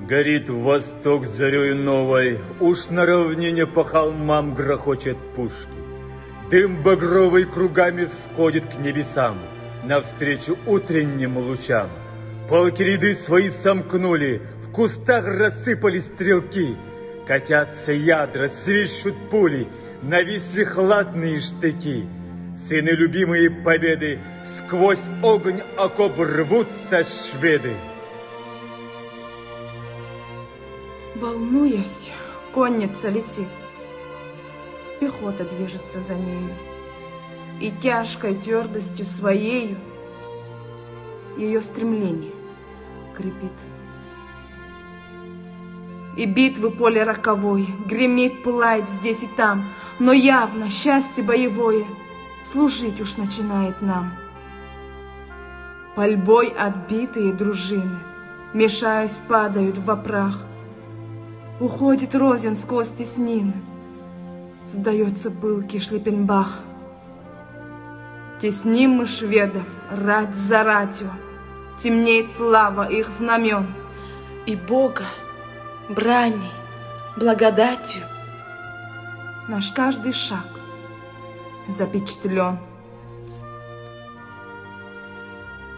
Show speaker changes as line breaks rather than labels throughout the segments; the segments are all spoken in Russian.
Горит восток зарею новой, уж на равнине по холмам грохочет пушки. Дым багровый кругами всходит к небесам, навстречу утренним лучам. Полки ряды свои сомкнули, в кустах рассыпались стрелки. Катятся ядра, свищут пули, нависли хладные штыки. Сыны любимые победы, сквозь огонь окоп рвутся шведы.
Волнуясь, конница летит, пехота движется за нею, и тяжкой твердостью своею ее стремление крепит. И битвы поле роковое гремит, пылает здесь и там, но явно счастье боевое служить уж начинает нам. Пальбой отбитые дружины, мешаясь, падают во прах. Уходит Розен сквозь теснины, сдается пылкий Шлиппенбах. Тесним мы шведов, рать за ратью, темнеет слава их знамен.
И Бога, брани, благодатью
наш каждый шаг запечатлен.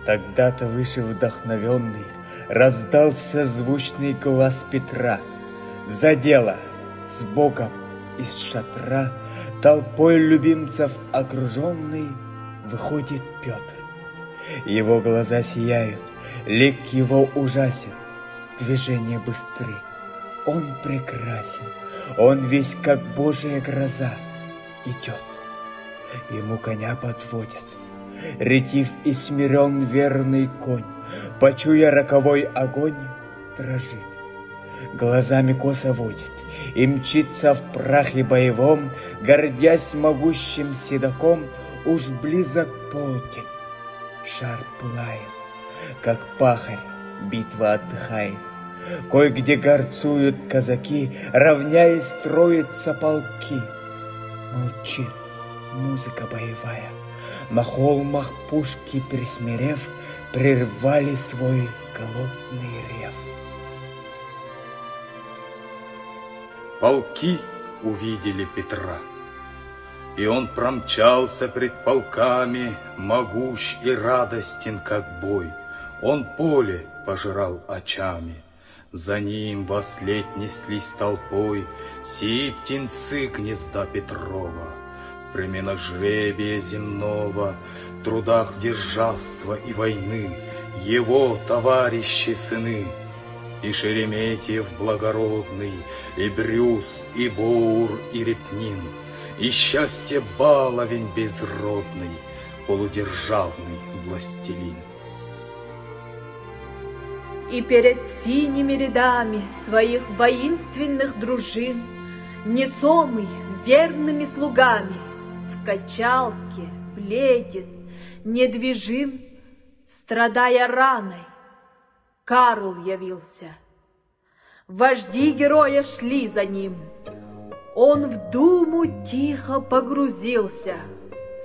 Тогда-то выше вдохновенный раздался звучный глаз Петра. За дело, с Богом из шатра, толпой любимцев окруженный, выходит Петр. Его глаза сияют, лик его ужасен, движения быстры. Он прекрасен, он весь как Божия гроза идет. Ему коня подводят, ретив и смирен верный конь, почуя роковой огонь, дрожит. Глазами косо водит и мчится в прахе боевом, гордясь могущим седаком, уж близок полдень. Шар пылает, как пахарь, битва отдыхает. Кое-где горцуют казаки, равняясь строятся полки. Молчит музыка боевая, на холмах пушки присмирев, прервали свой голодный рев.
Полки увидели Петра, и он промчался пред полками, могущ и радостен, как бой. Он поле пожирал очами, за ним вослед неслись толпой сии птенцы гнезда Петрова, племена жребия земного, трудах державства и войны, его товарищи сыны. И Шереметьев благородный, и Брюс, и Боур, и Репнин, и счастье баловень безродный, полудержавный властелин.
И перед синими рядами своих воинственных дружин, несомый верными слугами, в качалке бледен, недвижим, страдая раной, Карл явился. Вожди героя шли за ним. Он в думу тихо погрузился,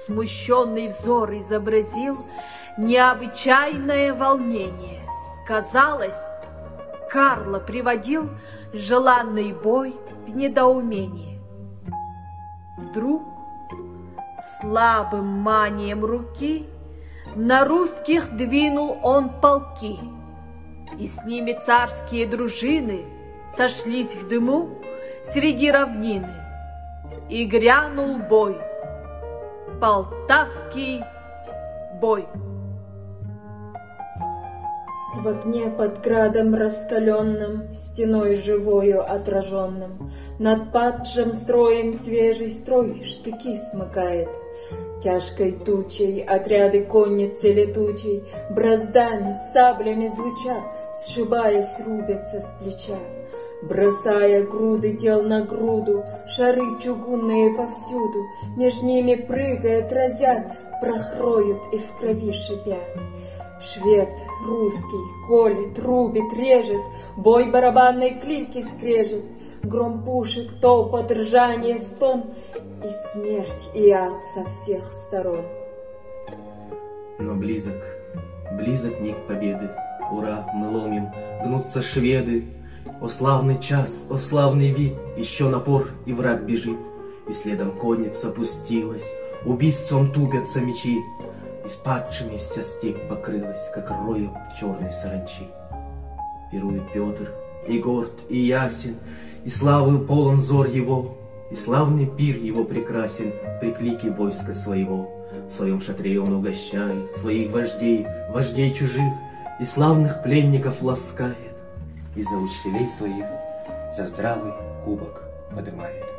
смущенный взор изобразил необычайное волнение. Казалось, Карла приводил желанный бой в недоумение. Вдруг слабым манием руки на русских двинул он полки, и с ними царские дружины сошлись в дыму среди равнины, и грянул бой, Полтавский бой.
В окне под градом раскаленным, стеной живою отраженным, над падшим строем свежий строй штыки смыкает. Тяжкой тучей отряды конницы летучей, браздами, саблями звуча, сшибаясь, рубятся с плеча. Бросая груды тел на груду, шары чугунные повсюду, меж ними прыгая, разят, прохроют и в крови шипят. Швед русский колет, рубит, режет, бой барабанной клики скрежет, гром пушек, топот, ржание, стон и смерть и ад со всех сторон.
Но близок миг победы. Ура, мы ломим, гнутся шведы, О славный час, о славный вид, еще напор, и враг бежит, и следом конница опустилась, убийством тупятся мечи, и с падшими вся степь покрылась, как роем черной саранчи. Пирует Петр, и горд, и ясен, и славою полон взор его, и славный пир его прекрасен при клике войска своего. В своем шатре он угощает своих вождей, вождей чужих, и славных пленников ласкает, и за учителей своих за здравый кубок подымает.